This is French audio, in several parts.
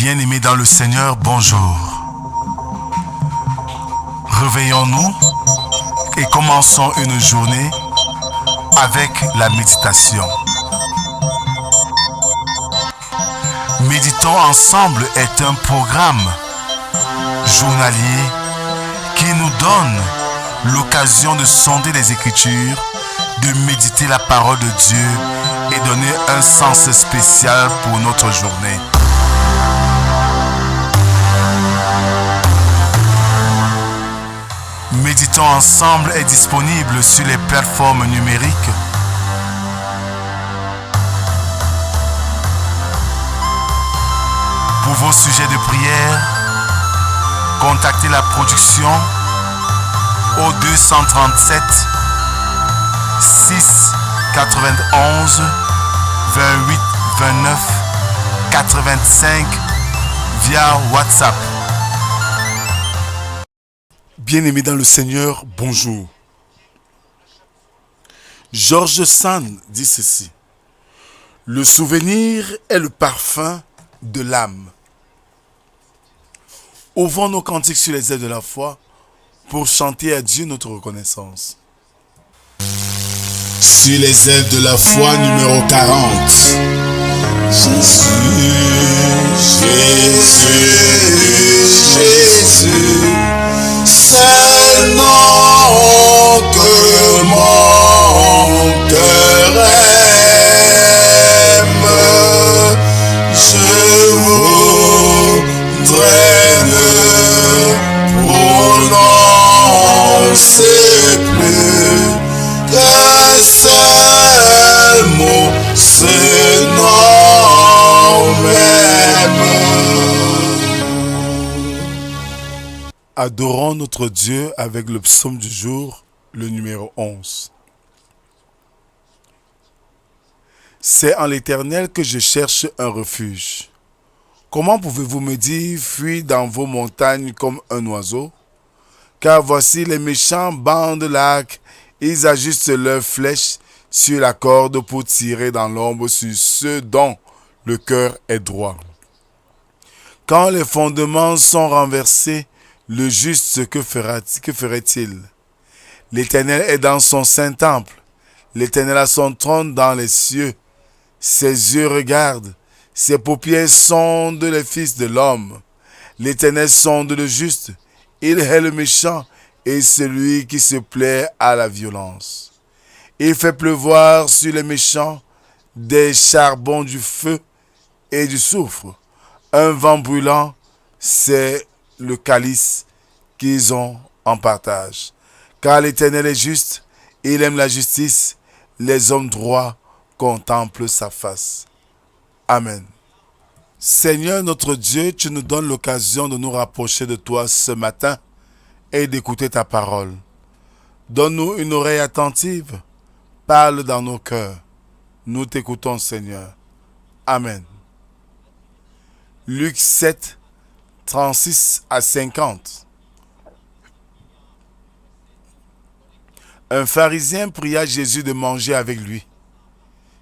Bien-aimés dans le Seigneur, bonjour. Réveillons-nous et commençons une journée avec la méditation. Méditons ensemble est un programme journalier qui nous donne l'occasion de sonder les Écritures, de méditer la parole de Dieu et donner un sens spécial pour notre journée. Méditons ensemble est disponible sur les plateformes numériques. Pour vos sujets de prière, contactez la production au 237 6 91 28 29 85 via WhatsApp. Bien-aimés dans le Seigneur, bonjour. George Sand dit ceci: le souvenir est le parfum de l'âme. Ouvrons nos cantiques sur les ailes de la foi pour chanter à Dieu notre reconnaissance. Sur les ailes de la foi numéro 40. Jésus, Jésus, Jésus, c'est le nom que mon cœur aime. Je voudrais ne prononcer plus qu'un seul mot, ce nom même. Adorons notre Dieu avec le psaume du jour, le numéro 11. C'est en l'Éternel que je cherche un refuge. Comment pouvez-vous me dire, fuis dans vos montagnes comme un oiseau? Car voici les méchants bandent l'arc, ils ajustent leurs flèches sur la corde pour tirer dans l'ombre sur ceux dont le cœur est droit. Quand les fondements sont renversés, le juste que ferait-il? L'Éternel est dans son saint temple. L'Éternel a son trône dans les cieux. Ses yeux regardent, ses paupières sondent les fils de l'homme. L'Éternel sonde le juste, il hait le méchant et celui qui se plaît à la violence. Il fait pleuvoir sur les méchants des charbons du feu et du soufre. Un vent brûlant, c'est le calice qu'ils ont en partage. Car l'Éternel est juste, il aime la justice, les hommes droits contemplent sa face. Amen. Seigneur notre Dieu, tu nous donnes l'occasion de nous rapprocher de toi ce matin et d'écouter ta parole. Donne-nous une oreille attentive, parle dans nos cœurs. Nous t'écoutons, Seigneur. Amen. Luc 7, 36 à 50. Un pharisien pria Jésus de manger avec lui.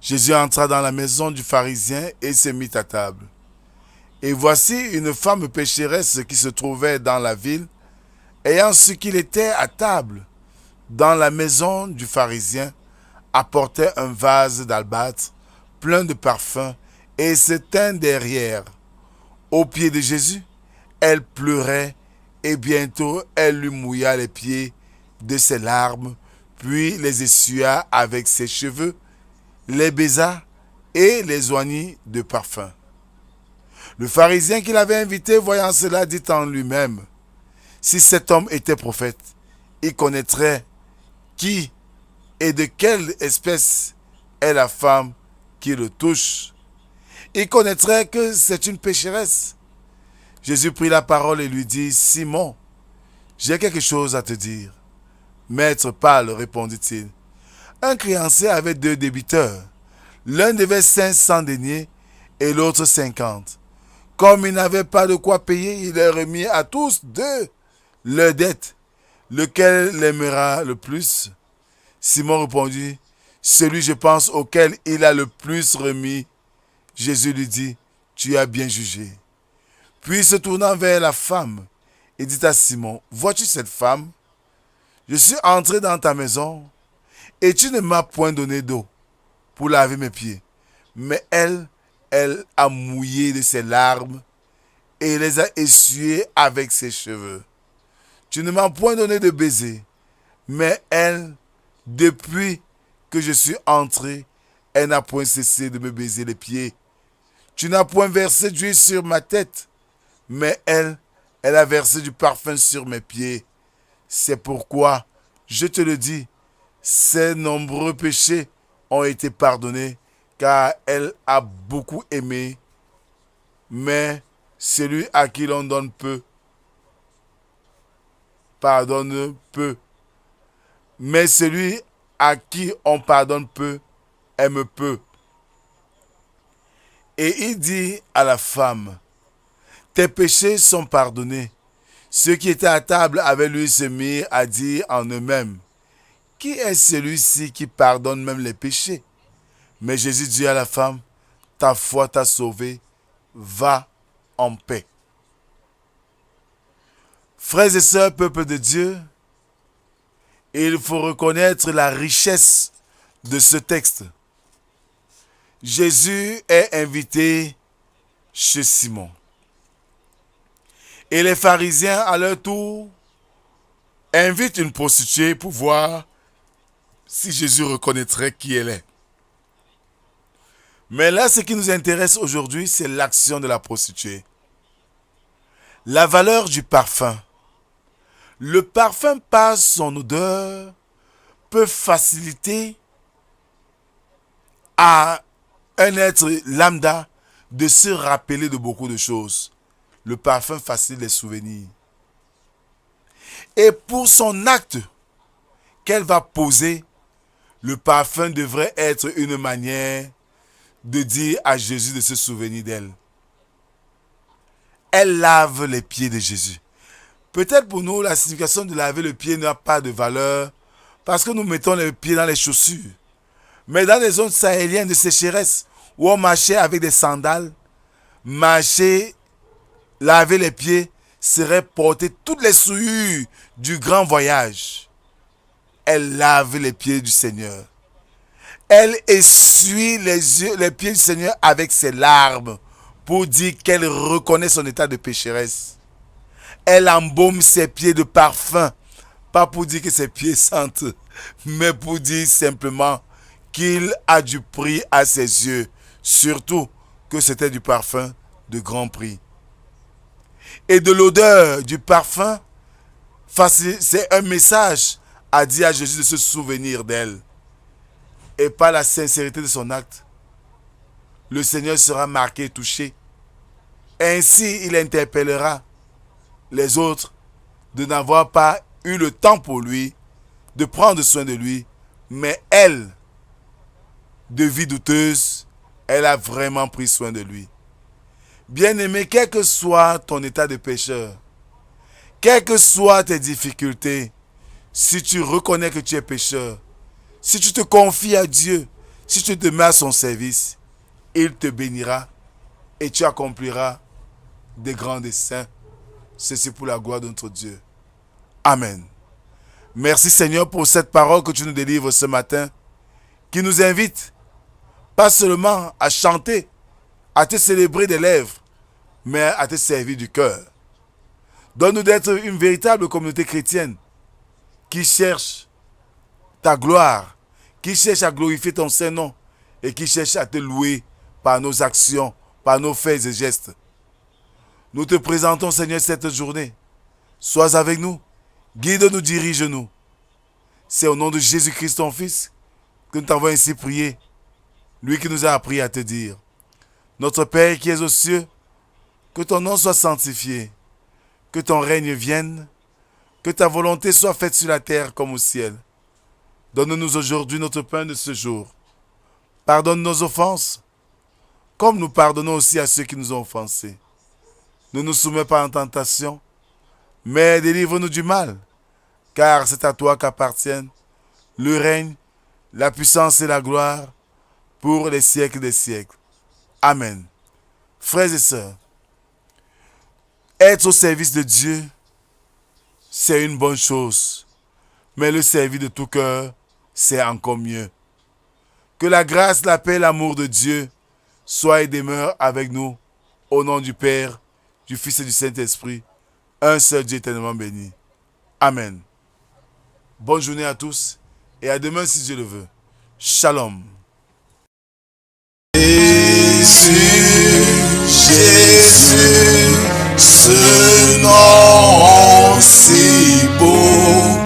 Jésus entra dans la maison du pharisien et se mit à table. Et voici une femme pécheresse qui se trouvait dans la ville, ayant su qu'il était à table dans la maison du pharisien, apportait un vase d'albâtre plein de parfums et se tint derrière. Aux pieds de Jésus, elle pleurait et bientôt elle lui mouilla les pieds de ses larmes, puis les essuya avec ses cheveux, les baisa et les oignit de parfum. Le pharisien qui l'avait invité, voyant cela, dit en lui-même: si cet homme était prophète, il connaîtrait qui et de quelle espèce est la femme qui le touche. Il connaîtrait que c'est une pécheresse. Jésus prit la parole et lui dit: Simon, j'ai quelque chose à te dire. Maître, parle, répondit-il. Un créancier avait 2 débiteurs. L'un devait 500 deniers et l'autre 50. Comme il n'avait pas de quoi payer, il leur remit à tous 2 leur dette. Lequel l'aimera le plus? Simon répondit: celui, je pense, auquel il a le plus remis. Jésus lui dit: tu as bien jugé. Puis se tournant vers la femme, il dit à Simon, vois-tu cette femme? Je suis entré dans ta maison et tu ne m'as point donné d'eau pour laver mes pieds. Mais elle a mouillé de ses larmes et les a essuyés avec ses cheveux. Tu ne m'as point donné de baiser, mais elle, depuis que je suis entré, elle n'a point cessé de me baiser les pieds. Tu n'as point versé d'huile sur ma tête, mais elle a versé du parfum sur mes pieds. C'est pourquoi, je te le dis, ses nombreux péchés ont été pardonnés, car elle a beaucoup aimé, mais celui à qui l'on donne peu, pardonne peu. Mais celui à qui on pardonne peu, aime peu. Et il dit à la femme, tes péchés sont pardonnés. Ceux qui étaient à table avec lui se mirent à dire en eux-mêmes, qui est celui-ci qui pardonne même les péchés? Mais Jésus dit à la femme, ta foi t'a sauvée, va en paix. Frères et sœurs, peuple de Dieu, il faut reconnaître la richesse de ce texte. Jésus est invité chez Simon. Et les pharisiens, à leur tour, invitent une prostituée pour voir si Jésus reconnaîtrait qui elle est. Mais là, ce qui nous intéresse aujourd'hui, c'est l'action de la prostituée. La valeur du parfum. Le parfum, par son odeur, peut faciliter à un être lambda de se rappeler de beaucoup de choses. Le parfum facilite les souvenirs. Et pour son acte qu'elle va poser, le parfum devrait être une manière de dire à Jésus de se souvenir d'elle. Elle lave les pieds de Jésus. Peut-être pour nous, la signification de laver le pied n'a pas de valeur parce que nous mettons les pieds dans les chaussures. Mais dans les zones sahéliennes de sécheresse, où on marchait avec des sandales, marcher, laver les pieds, serait porter toutes les souillures du grand voyage. Elle lave les pieds du Seigneur. Elle essuie les pieds du Seigneur avec ses larmes pour dire qu'elle reconnaît son état de pécheresse. Elle embaume ses pieds de parfum, pas pour dire que ses pieds sentent, mais pour dire simplement qu'il a du prix à ses yeux, surtout que c'était du parfum de grand prix. Et de l'odeur du parfum, c'est un message à dire à Jésus de se souvenir d'elle. Et par la sincérité de son acte, le Seigneur sera marqué et touché. Ainsi, il interpellera les autres de n'avoir pas eu le temps pour lui, de prendre soin de lui, mais elle, de vie douteuse, elle a vraiment pris soin de lui. Bien-aimé, quel que soit ton état de pécheur, quelles que soient tes difficultés, si tu reconnais que tu es pécheur, si tu te confies à Dieu, si tu te mets à son service, il te bénira et tu accompliras des grands desseins. Ceci pour la gloire de notre Dieu. Amen. Merci Seigneur pour cette parole que tu nous délivres ce matin, qui nous invite pas seulement à chanter, à te célébrer des lèvres, mais à te servir du cœur. Donne-nous d'être une véritable communauté chrétienne qui cherche ta gloire, qui cherche à glorifier ton Saint-Nom et qui cherche à te louer par nos actions, par nos faits et gestes. Nous te présentons, Seigneur, cette journée. Sois avec nous, guide-nous, dirige-nous. C'est au nom de Jésus-Christ, ton Fils, que nous t'avons ainsi prié. Lui qui nous a appris à te dire, notre Père qui es aux cieux, que ton nom soit sanctifié, que ton règne vienne, que ta volonté soit faite sur la terre comme au ciel. Donne-nous aujourd'hui notre pain de ce jour. Pardonne nos offenses, comme nous pardonnons aussi à ceux qui nous ont offensés. Ne nous soumets pas en tentation, mais délivre-nous du mal, car c'est à toi qu'appartiennent le règne, la puissance et la gloire pour les siècles des siècles. Amen. Frères et sœurs, Être au service de Dieu, c'est une bonne chose. Mais le servir de tout cœur, c'est encore mieux. Que la grâce, la paix, l'amour de Dieu soit et demeure avec nous. Au nom du Père, du Fils et du Saint-Esprit, un seul Dieu éternellement béni. Amen. Bonne journée à tous et à demain si Dieu le veut. Shalom. Jésus, ce nom si beau,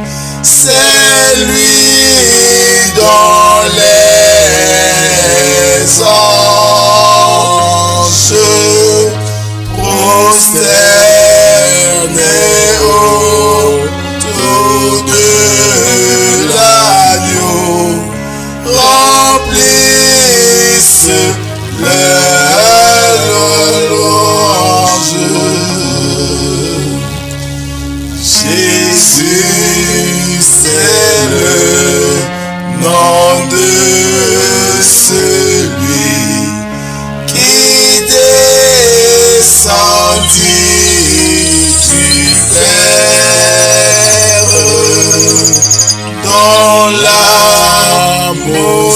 c'est lui dont les anges prosternés autour de l'agneau remplissent leur louange. Jésus, c'est le nom de celui qui descendit du Père, dont l'amour